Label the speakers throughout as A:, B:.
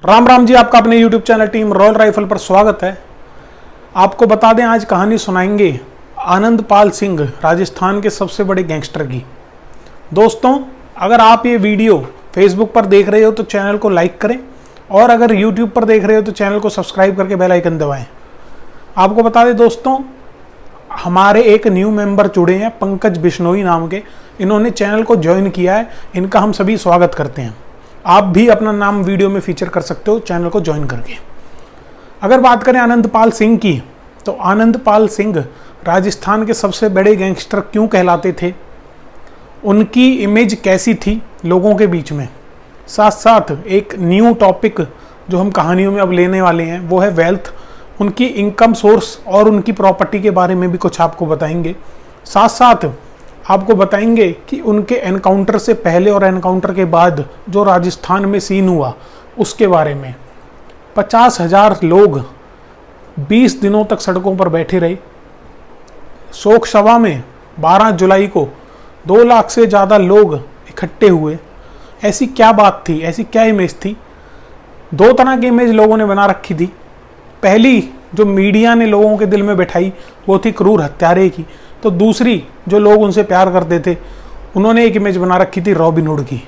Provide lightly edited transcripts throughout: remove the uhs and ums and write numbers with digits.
A: राम राम जी, आपका अपने YouTube channel team royal rifle पर स्वागत है। आपको बता दें, आज कहानी सुनाएंगे आनंदपाल सिंह, राजस्थान के सबसे बड़े गैंगस्टर की। दोस्तों, अगर आप ये वीडियो Facebook पर देख रहे हो तो चैनल को लाइक करें, और अगर YouTube पर देख रहे हो तो चैनल को सब्सक्राइब करके बेल आइकन दबाएं। आपको बता दें दोस्तों, हमारे एक न्यू मेंबर जुड़े हैं, पंकज बिश्नोई नाम के। इन्होंने चैनल को ज्वाइन किया है, इनका हम सभी स्वागत करते हैं। आप भी अपना नाम वीडियो में फीचर कर सकते हो चैनल को ज्वाइन करके। अगर बात करें आनंदपाल सिंह की, तो आनंदपाल सिंह राजस्थान के सबसे बड़े गैंगस्टर क्यों कहलाते थे, उनकी इमेज कैसी थी लोगों के बीच में, साथ साथ एक न्यू टॉपिक जो हम कहानियों में अब लेने वाले हैं वो है वेल्थ, उनकी इनकम सोर्स और उनकी प्रॉपर्टी के बारे में भी कुछ आपको बताएंगे। साथ साथ आपको बताएंगे कि उनके एनकाउंटर से पहले और एनकाउंटर के बाद जो राजस्थान में सीन हुआ उसके बारे में। 50,000 लोग 20 दिनों तक सड़कों पर बैठे रहे। शोक सभा में 12 जुलाई को 2 लाख से ज़्यादा लोग इकट्ठे हुए। ऐसी क्या बात थी, ऐसी क्या इमेज थी? 2 तरह की इमेज लोगों ने बना रखी थी। पहली जो मीडिया ने लोगों के दिल में बैठाई वो थी क्रूर हत्यारे की, तो दूसरी जो लोग उनसे प्यार करते थे उन्होंने एक इमेज बना रखी थी रॉबिन हुड की।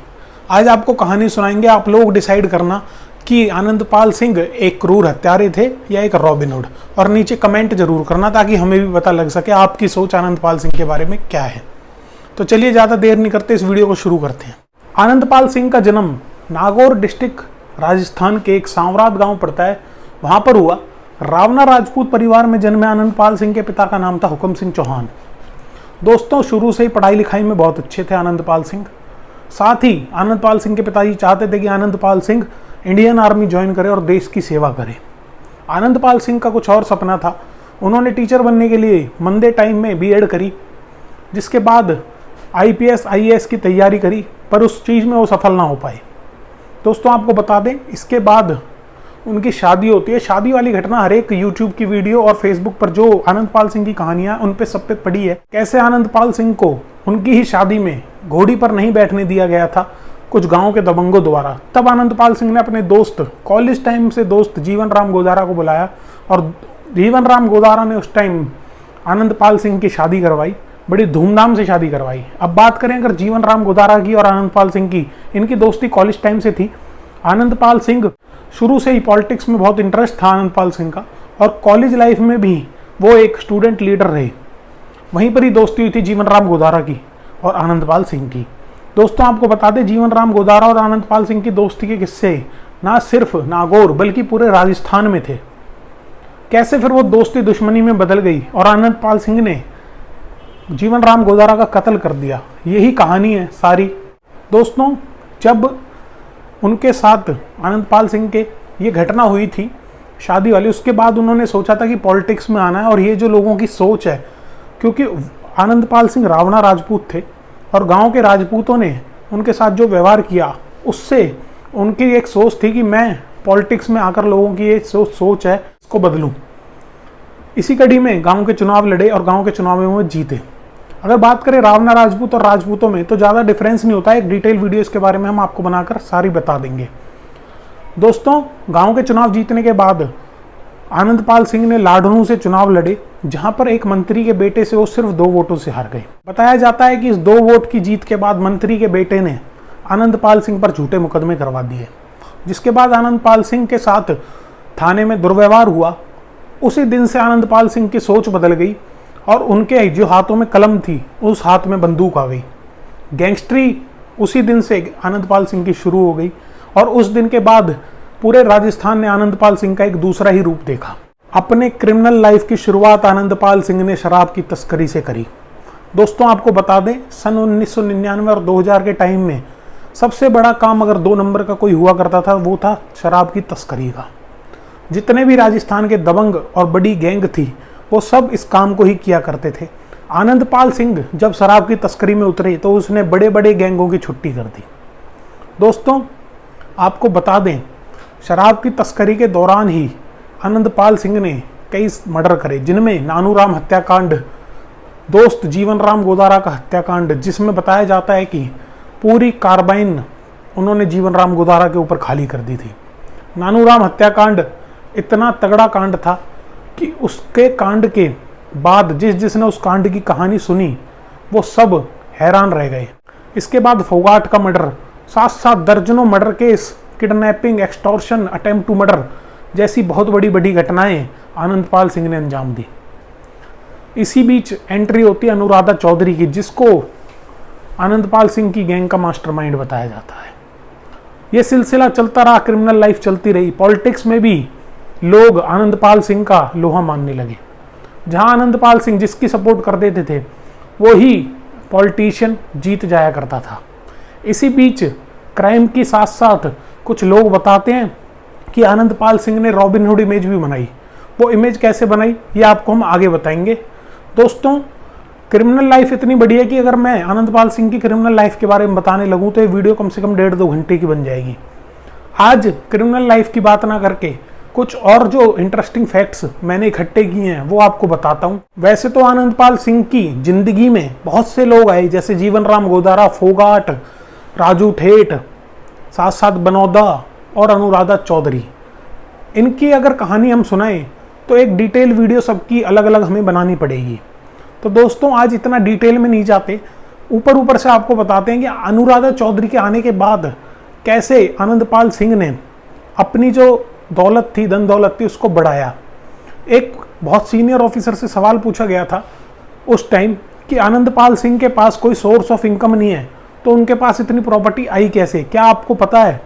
A: आज आपको कहानी सुनाएंगे, आप लोग डिसाइड करना कि आनंदपाल सिंह एक क्रूर हत्यारे थे या एक रॉबिन हुड, और नीचे कमेंट जरूर करना ताकि हमें भी पता लग सके आपकी सोच आनंदपाल सिंह के बारे में क्या है। तो चलिए ज़्यादा देर नहीं करते, इस वीडियो को शुरू करते हैं। आनंदपाल सिंह का जन्म नागौर डिस्ट्रिक्ट राजस्थान के एक सांवरात गाँव पड़ता है, वहाँ पर हुआ। रावना राजपूत परिवार में जन्मे आनंदपाल सिंह के पिता का नाम था हुक्म सिंह चौहान। दोस्तों, शुरू से ही पढ़ाई लिखाई में बहुत अच्छे थे आनंदपाल सिंह। साथ ही आनंदपाल सिंह के पिताजी चाहते थे कि Anandpal Singh Indian army join करे और देश की सेवा करे। आनंदपाल सिंह का कुछ और सपना था। उन्होंने टीचर बनने के लिए मंदे टाइम में बीएड करी, जिसके बाद IPS IAS की तैयारी करी, पर उस चीज़ में वो सफल ना हो पाए। दोस्तों, आपको बता दें, इसके बाद उनकी शादी होती है। शादी वाली घटना हर एक YouTube की वीडियो और Facebook पर जो आनंदपाल सिंह की कहानियां उन पे सब पे पड़ी है। कैसे आनंदपाल सिंह को उनकी ही शादी में घोड़ी पर नहीं बैठने दिया गया था कुछ गांव के दबंगों द्वारा। तब आनंदपाल सिंह ने अपने दोस्त, कॉलेज टाइम से दोस्त जीवन राम गोदारा को बुलाया, और जीवन राम गोदारा ने उस टाइम आनंदपाल सिंह की शादी करवाई, बड़ी धूमधाम से शादी करवाई। अब बात करें अगर जीवन राम गोदारा की और आनंदपाल सिंह की, इनकी दोस्ती कॉलेज टाइम से थी। आनंदपाल सिंह शुरू से ही पॉलिटिक्स में बहुत इंटरेस्ट था आनंदपाल सिंह का, और कॉलेज लाइफ में भी वो एक स्टूडेंट लीडर रहे। वहीं पर ही दोस्ती हुई थी जीवन राम गोदारा की और आनंदपाल सिंह की। दोस्तों, आपको बता दें, जीवन राम गोदारा और आनंदपाल सिंह की दोस्ती के किस्से ना सिर्फ नागौर बल्कि पूरे राजस्थान में थे। कैसे फिर वो दोस्ती दुश्मनी में बदल गई और आनंदपाल सिंह ने जीवन राम गोदारा का कत्ल कर दिया, यही कहानी है सारी। दोस्तों, जब उनके साथ आनंदपाल सिंह के ये घटना हुई थी शादी वाली, उसके बाद उन्होंने सोचा था कि पॉलिटिक्स में आना है। और ये जो लोगों की सोच है, क्योंकि आनंदपाल सिंह रावना राजपूत थे और गांव के राजपूतों ने उनके साथ जो व्यवहार किया उससे उनकी एक सोच थी कि मैं पॉलिटिक्स में आकर लोगों की ये सोच है इसको बदलूं। इसी कड़ी में गाँव के चुनाव लड़े और गाँव के चुनावों में जीते। अगर बात करें रावना राजपूत और राजपूतों में, तो ज़्यादा डिफरेंस नहीं होता है। एक डिटेल वीडियो इसके बारे में हम आपको बनाकर सारी बता देंगे। दोस्तों, गांव के चुनाव जीतने के बाद आनंदपाल सिंह ने लाडनू से चुनाव लड़े, जहां पर एक मंत्री के बेटे से वो सिर्फ 2 वोटों से हार गए। बताया जाता है कि इस 2 वोट की जीत के बाद मंत्री के बेटे ने आनंदपाल सिंह पर झूठे मुकदमे करवा दिए, जिसके बाद आनंदपाल सिंह के साथ थाने में दुर्व्यवहार हुआ। उसी दिन से आनंदपाल सिंह की सोच बदल गई और उनके जो हाथों में कलम थी उस हाथ में बंदूक आ गई। गैंगस्ट्री उसी दिन से आनंदपाल सिंह की शुरू हो गई, और उस दिन के बाद पूरे राजस्थान ने आनंदपाल सिंह का एक दूसरा ही रूप देखा। अपने क्रिमिनल लाइफ की शुरुआत आनंदपाल सिंह ने शराब की तस्करी से करी। दोस्तों, आपको बता दें, सन 1999 और 2000 के टाइम में सबसे बड़ा काम अगर 2 नंबर का कोई हुआ करता था वो था शराब की तस्करी का। जितने भी राजस्थान के दबंग और बड़ी गैंग थी वो सब इस काम को ही किया करते थे। आनंदपाल सिंह जब शराब की तस्करी में उतरे तो उसने बड़े बड़े गैंगों की छुट्टी कर दी। दोस्तों, आपको बता दें, शराब की तस्करी के दौरान ही आनंदपाल सिंह ने कई मर्डर करे, जिनमें नानूराम हत्याकांड, दोस्त जीवन राम गोदारा का हत्याकांड, जिसमें बताया जाता है कि पूरी कार्बाइन उन्होंने जीवन राम गोदारा के ऊपर खाली कर दी थी। नानूराम हत्याकांड इतना तगड़ा कांड था कि उसके कांड के बाद जिसने उस कांड की कहानी सुनी वो सब हैरान रह गए। इसके बाद फोगाट का मर्डर, साथ साथ दर्जनों murder case, kidnapping, extortion, attempt to murder जैसी बहुत बड़ी बड़ी घटनाएं आनंदपाल सिंह ने अंजाम दी। इसी बीच एंट्री होती है अनुराधा चौधरी की, जिसको आनंदपाल सिंह की गैंग का मास्टरमाइंड बताया जाता है। यह सिलसिला चलता रहा, क्रिमिनल लाइफ चलती रही। पॉलिटिक्स में भी लोग आनंदपाल सिंह का लोहा मानने लगे। जहां आनंदपाल सिंह जिसकी सपोर्ट कर देते थे वो ही पॉलिटिशियन जीत जाया करता था। इसी बीच क्राइम के साथ साथ कुछ लोग बताते हैं कि आनंदपाल सिंह ने रॉबिनहुड इमेज भी बनाई। वो इमेज कैसे बनाई ये आपको हम आगे बताएंगे। दोस्तों, क्रिमिनल लाइफ इतनी बड़ी है कि अगर मैं आनंदपाल सिंह की क्रिमिनल लाइफ के बारे में बताने लगूं तो ये वीडियो कम से कम 1.5-2 घंटे की बन जाएगी। आज क्रिमिनल लाइफ की बात ना करके कुछ और जो इंटरेस्टिंग फैक्ट्स मैंने इकट्ठे किए हैं वो आपको बताता हूं। वैसे तो आनंदपाल सिंह की जिंदगी में बहुत से लोग आए, जैसे जीवन राम गोदारा, फोगाट, राजू ठेठ, साथ साथ बनौदा और अनुराधा चौधरी। इनकी अगर कहानी हम सुनाएं तो एक डिटेल वीडियो सबकी अलग अलग हमें बनानी पड़ेगी। तो दोस्तों, आज इतना डिटेल में नहीं जाते, ऊपर ऊपर से आपको बताते हैं कि अनुराधा चौधरी के आने के बाद कैसे आनंदपाल सिंह ने अपनी जो दौलत थी, धन दौलत थी, उसको बढ़ाया। एक बहुत सीनियर ऑफिसर से सवाल पूछा गया था उस टाइम कि आनंदपाल सिंह के पास कोई सोर्स ऑफ इनकम नहीं है तो उनके पास इतनी प्रॉपर्टी आई कैसे। क्या आपको पता है,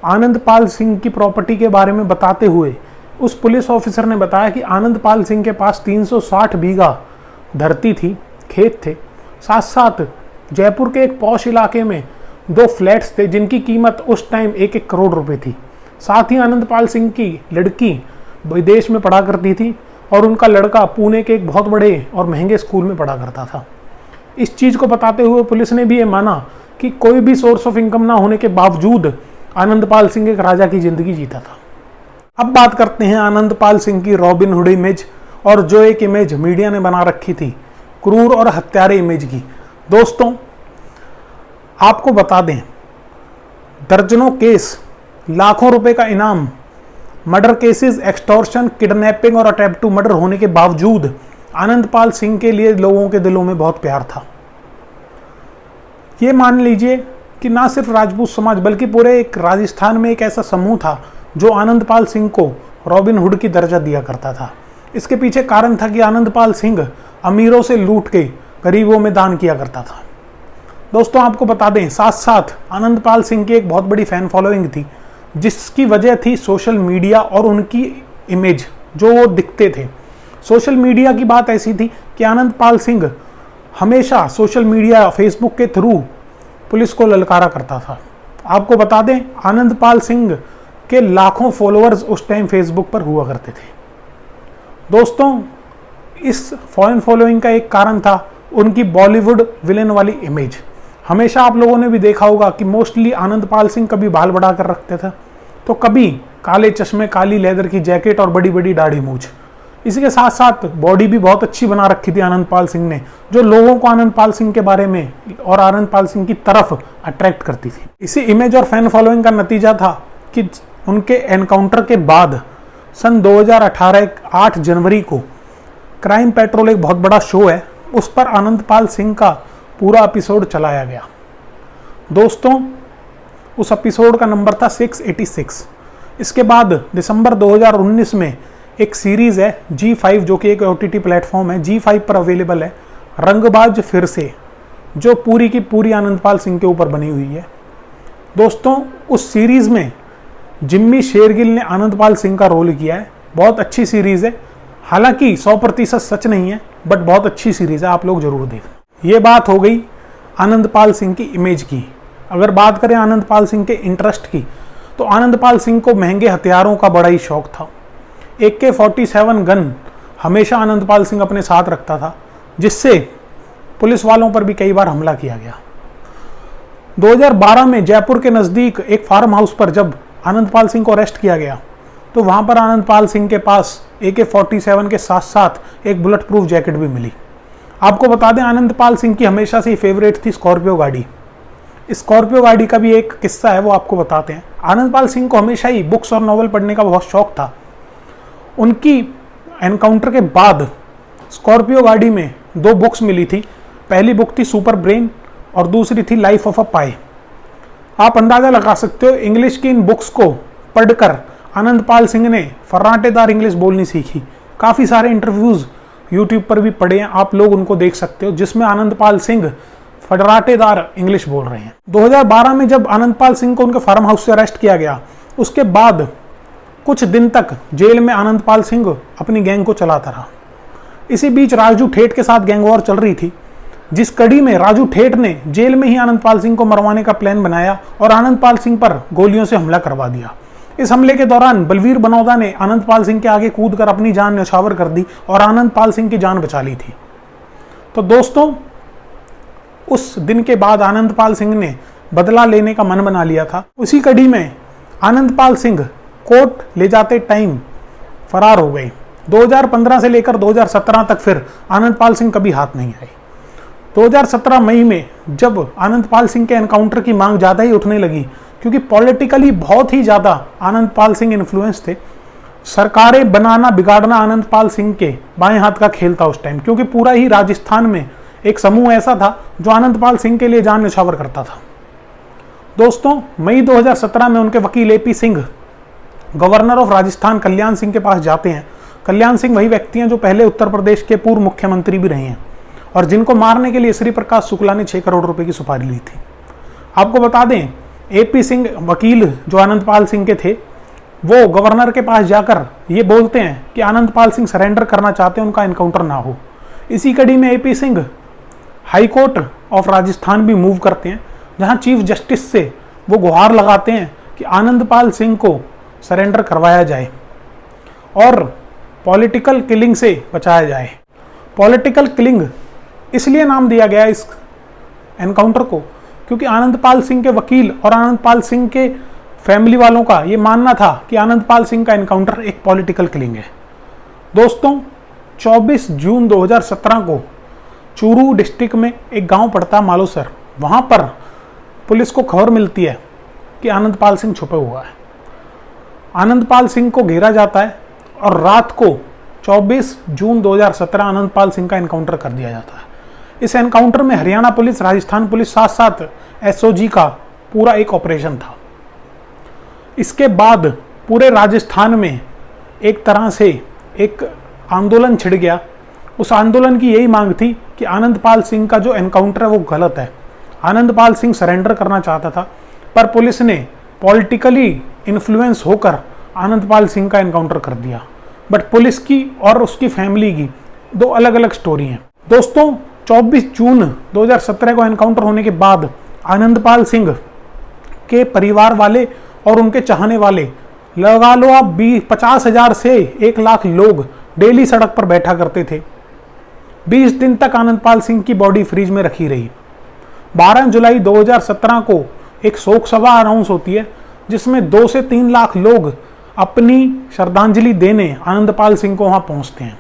A: आनंदपाल सिंह की प्रॉपर्टी के बारे में बताते हुए उस पुलिस ऑफिसर ने बताया कि आनंदपाल सिंह के पास 360 बीघा धरती थी, खेत थे, साथ साथ जयपुर के एक पॉश इलाके में 2 फ्लैट्स थे जिनकी कीमत उस टाइम 1-1 करोड़ रुपए थी। साथ ही आनंदपाल सिंह की लड़की विदेश में पढ़ा करती थी और उनका लड़का पुणे के एक बहुत बड़े और महंगे स्कूल में पढ़ा करता था। इस चीज़ को बताते हुए पुलिस ने भी ये माना कि कोई भी सोर्स ऑफ इनकम ना होने के बावजूद आनंदपाल सिंह एक राजा की जिंदगी जीता था। अब बात करते हैं आनंदपाल सिंह की रॉबिनहुड इमेज और जो एक इमेज मीडिया ने बना रखी थी क्रूर और हत्यारे इमेज की। दोस्तों, आपको बता दें, दर्जनों केस, लाखों रुपए का इनाम, मर्डर केसेस, एक्सटॉर्शन, किडनैपिंग और अटेम्प्ट टू मर्डर होने के बावजूद आनंदपाल सिंह के लिए लोगों के दिलों में बहुत प्यार था। ये मान लीजिए कि ना सिर्फ राजपूत समाज बल्कि पूरे एक राजस्थान में एक ऐसा समूह था जो आनंदपाल सिंह को रॉबिनहुड की दर्जा दिया करता था। इसके पीछे कारण था कि आनंदपाल सिंह अमीरों से लूट के गरीबों में दान किया करता था। दोस्तों, आपको बता दें, साथ साथ आनंदपाल सिंह की एक बहुत बड़ी फैन फॉलोइंग थी जिसकी वजह थी सोशल मीडिया और उनकी इमेज जो वो दिखते थे। सोशल मीडिया की बात ऐसी थी कि आनंदपाल सिंह हमेशा सोशल मीडिया, फेसबुक के थ्रू पुलिस को ललकारा करता था। आपको बता दें, आनंदपाल सिंह के लाखों फॉलोअर्स उस टाइम फेसबुक पर हुआ करते थे। दोस्तों, इस फॉरेन फॉलोइंग का एक कारण था उनकी बॉलीवुड विलेन वाली इमेज। हमेशा आप लोगों ने भी देखा होगा कि मोस्टली आनंदपाल सिंह कभी बाल बढ़ा कर रखते थे तो कभी काले चश्मे, काली लेदर की जैकेट और बड़ी बड़ी दाढ़ी मूछ। इसी के साथ साथ बॉडी भी बहुत अच्छी बना रखी थी आनंदपाल सिंह ने, जो लोगों को आनंदपाल सिंह के बारे में और आनंदपाल सिंह की तरफ अट्रैक्ट करती थी। इसी इमेज और फैन फॉलोइंग का नतीजा था कि उनके एनकाउंटर के बाद सन 2018 8 जनवरी को क्राइम पेट्रोल, एक बहुत बड़ा शो है, उस पर आनंदपाल सिंह का पूरा एपिसोड चलाया गया। दोस्तों, उस एपिसोड का नंबर था 686। इसके बाद दिसंबर 2019 में एक सीरीज है G5, जो कि एक OTT प्लेटफॉर्म है, G5 पर अवेलेबल है, रंगबाज फिर से, जो पूरी की पूरी आनंदपाल सिंह के ऊपर बनी हुई है। दोस्तों, उस सीरीज में जिम्मी शेरगिल ने आनंदपाल सिंह का रोल किया है। बहुत अच्छी सीरीज है, हालांकि 100% सच नहीं है, बट बहुत अच्छी सीरीज है, आप लोग जरूर देखें। ये बात हो गई आनंदपाल सिंह की इमेज की। अगर बात करें आनंदपाल सिंह के इंटरेस्ट की, तो आनंदपाल सिंह को महंगे हथियारों का बड़ा ही शौक था। AK-47 गन हमेशा आनंदपाल सिंह अपने साथ रखता था, जिससे पुलिस वालों पर भी कई बार हमला किया गया। 2012 में जयपुर के नज़दीक एक फार्म हाउस पर जब आनंदपाल सिंह को अरेस्ट किया गया तो वहां पर आनंदपाल सिंह के पास AK-47 के साथ साथ एक बुलेट प्रूफ जैकेट भी मिली। आपको बता दें, आनंदपाल सिंह की हमेशा से फेवरेट थी स्कॉर्पियो गाड़ी। स्कॉर्पियो गाड़ी का भी एक किस्सा है, वो आपको बताते हैं। आनंदपाल सिंह को हमेशा ही बुक्स और नॉवल पढ़ने का बहुत शौक था। उनकी एनकाउंटर के बाद स्कॉर्पियो गाड़ी में 2 बुक्स मिली थी। पहली बुक थी सुपर ब्रेन और दूसरी थी लाइफ ऑफ अ पाई। आप अंदाजा लगा सकते हो, इंग्लिश की इन बुक्स को पढ़कर आनंदपाल सिंह ने फर्राटेदार इंग्लिश बोलनी सीखी। काफ़ी सारे इंटरव्यूज़ यूट्यूब पर भी पढ़े हैं, आप लोग उनको देख सकते हो, जिसमें आनंदपाल सिंह फर्राटेदार इंग्लिश बोल रहे हैं। 2012 में जब आनंदपाल सिंह को उनके फार्म हाउस से अरेस्ट किया गया, उसके बाद कुछ दिन तक जेल में आनंदपाल सिंह अपनी गैंग को चलाता रहा। इसी बीच राजू ठेठ के साथ गैंग वॉर चल रही थी, जिस कड़ी में राजू ठेठ ने जेल में ही आनंदपाल सिंह को मरवाने का प्लान बनाया और आनंदपाल सिंह पर गोलियों से हमला करवा दिया। इस हमले के दौरान बलवीर बनौदा ने आनंदपाल सिंह के आगे कूदकर अपनी जान न्यौछावर कर दी और आनंदपाल सिंह की जान बचा ली थी। तो दोस्तों, उस दिन के बाद आनंदपाल सिंह ने बदला लेने का मन बना लिया था। उसी कड़ी में आनंदपाल सिंह कोर्ट ले जाते टाइम फरार हो गए। 2015 से लेकर 2017 तक फिर आनंदपाल सिंह कभी हाथ नहीं आए। 2017 मई में जब आनंदपाल सिंह के एनकाउंटर की मांग ज़्यादा ही उठने लगी, क्योंकि पॉलिटिकली बहुत ही ज़्यादा आनंदपाल सिंह इन्फ्लुएंस थे, सरकारें बनाना बिगाड़ना आनंदपाल सिंह के बाएं हाथ का खेल था उस टाइम, क्योंकि पूरा ही राजस्थान में एक समूह ऐसा था जो आनंदपाल सिंह के लिए जान न्यौछावर करता था। दोस्तों, मई 2017 में उनके वकील AP Singh governor of Rajasthan Kalyan Singh के पास जाते हैं। कल्याण सिंह वही व्यक्ति हैं जो पहले उत्तर प्रदेश के पूर्व मुख्यमंत्री भी रहे हैं और जिनको मारने के लिए श्री प्रकाश शुक्ला ने 6 करोड़ रुपए की सुपारी ली थी। आपको बता दें, AP सिंह वकील जो आनंदपाल सिंह के थे, वो गवर्नर के पास जाकर ये बोलते हैं कि आनंदपाल सिंह सरेंडर करना चाहते हैं, उनका एनकाउंटर ना हो। इसी कड़ी में AP Singh high court of Rajasthan भी मूव करते हैं, जहां चीफ जस्टिस से वो गुहार लगाते हैं कि आनंदपाल सिंह को सरेंडर करवाया जाए और पॉलिटिकल किलिंग से बचाया जाए। पॉलिटिकल किलिंग इसलिए नाम दिया गया इस एनकाउंटर को क्योंकि आनंदपाल सिंह के वकील और आनंदपाल सिंह के फैमिली वालों का ये मानना था कि आनंदपाल सिंह का एनकाउंटर एक पॉलिटिकल किलिंग है। दोस्तों, 24 जून 2017 को चूरू डिस्ट्रिक्ट में एक गांव पड़ता मालोसर, वहां पर पुलिस को खबर मिलती है कि आनंदपाल सिंह छुपे हुआ है। आनंदपाल सिंह को घेरा जाता है और रात को 24 जून 2017 आनंदपाल सिंह का एनकाउंटर कर दिया जाता है। इस एनकाउंटर में हरियाणा पुलिस, राजस्थान पुलिस, साथ साथ SOG का पूरा एक ऑपरेशन था। इसके बाद पूरे राजस्थान में एक तरह से एक आंदोलन छिड़ गया। उस आंदोलन की यही मांग थी कि आनंदपाल सिंह का जो एनकाउंटर है वो गलत है। आनंदपाल सिंह सरेंडर करना चाहता था, पर पुलिस ने पॉलिटिकली इन्फ्लुएंस होकर आनंदपाल सिंह का एनकाउंटर कर दिया। बट पुलिस की और उसकी फैमिली की 2 अलग अलग स्टोरी हैं। दोस्तों, 24 जून 2017 को एनकाउंटर होने के बाद आनंदपाल सिंह के परिवार वाले और उनके चाहने वाले, लगा लो आप 50,000 से 1 लाख लोग डेली सड़क पर बैठा करते थे। 20 दिन तक आनंदपाल सिंह की बॉडी फ्रीज में रखी रही। 12 जुलाई 2017 को एक शोक सभा अनाउंस होती है, जिसमें 2 से 3 लाख लोग अपनी श्रद्धांजलि देने आनंदपाल सिंह को वहां पहुंचते हैं।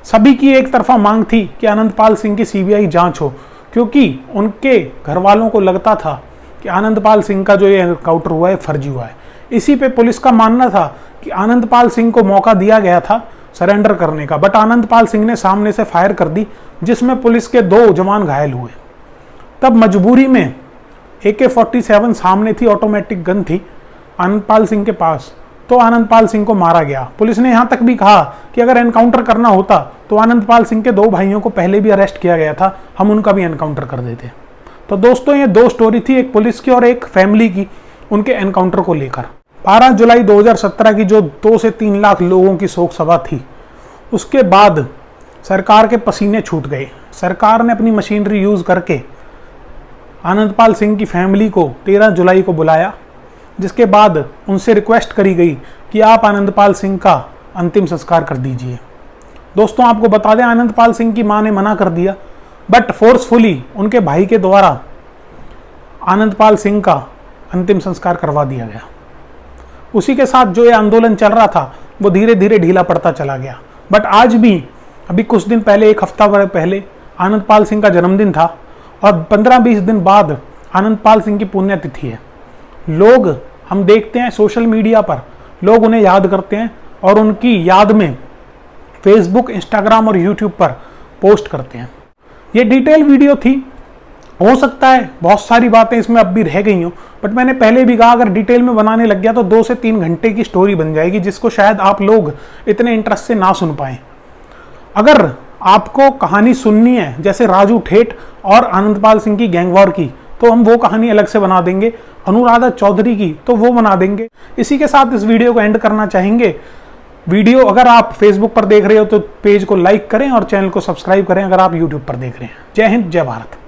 A: सभी की एक तरफा मांग थी कि आनंदपाल सिंह की CBI जांच हो, क्योंकि उनके घर वालों को लगता था कि आनंदपाल सिंह का जो ये एनकाउंटर हुआ है फर्जी हुआ है। इसी पे पुलिस का मानना था कि आनंदपाल सिंह को मौका दिया गया था सरेंडर करने का, बट आनंदपाल सिंह ने सामने से फायर कर दी, जिसमें पुलिस के 2 जवान घायल हुए। तब मजबूरी में AK-47 सामने थी, ऑटोमेटिक गन थी आनंदपाल सिंह के पास, तो आनंदपाल सिंह को मारा गया। पुलिस ने यहाँ तक भी कहा कि अगर एनकाउंटर करना होता तो आनंदपाल सिंह के 2 भाइयों को पहले भी अरेस्ट किया गया था, हम उनका भी एनकाउंटर कर देते। तो दोस्तों, ये 2 स्टोरी थी, एक पुलिस की और एक फैमिली की, उनके एनकाउंटर को लेकर। 12 जुलाई 2017 की जो 2 से 3 लाख लोगों की शोक सभा थी, उसके बाद सरकार के पसीने छूट गए। सरकार ने अपनी मशीनरी यूज करके आनंदपाल सिंह की फैमिली को 13 जुलाई को बुलाया, जिसके बाद उनसे रिक्वेस्ट करी गई कि आप आनंदपाल सिंह का अंतिम संस्कार कर दीजिए। दोस्तों, आपको बता दें, आनंदपाल सिंह की मां ने मना कर दिया, बट फोर्सफुली उनके भाई के द्वारा आनंदपाल सिंह का अंतिम संस्कार करवा दिया गया। उसी के साथ जो ये आंदोलन चल रहा था वो धीरे धीरे ढीला पड़ता चला गया। बट आज भी, अभी कुछ दिन पहले, 1 हफ्ता पहले आनंदपाल सिंह का जन्मदिन था और 15-20 दिन बाद आनंदपाल सिंह की पुण्यतिथि है। लोग, हम देखते हैं सोशल मीडिया पर लोग उन्हें याद करते हैं और उनकी याद में फेसबुक, इंस्टाग्राम और यूट्यूब पर पोस्ट करते हैं। ये डिटेल वीडियो थी, हो सकता है बहुत सारी बातें इसमें अब भी रह गई हो, बट मैंने पहले भी कहा अगर डिटेल में बनाने लग गया तो 2 से 3 घंटे की स्टोरी बन जाएगी, जिसको शायद आप लोग इतने इंटरेस्ट से ना सुन पाए। अगर आपको कहानी सुननी है जैसे राजू ठेठ और आनंदपाल सिंह की गैंग वॉर की, तो हम वो कहानी अलग से बना देंगे। अनुराधा चौधरी की तो वो बना देंगे। इसी के साथ इस वीडियो को एंड करना चाहेंगे। वीडियो अगर आप फेसबुक पर देख रहे हो तो पेज को लाइक करें और चैनल को सब्सक्राइब करें अगर आप यूट्यूब पर देख रहे हैं। जय हिंद, जय भारत।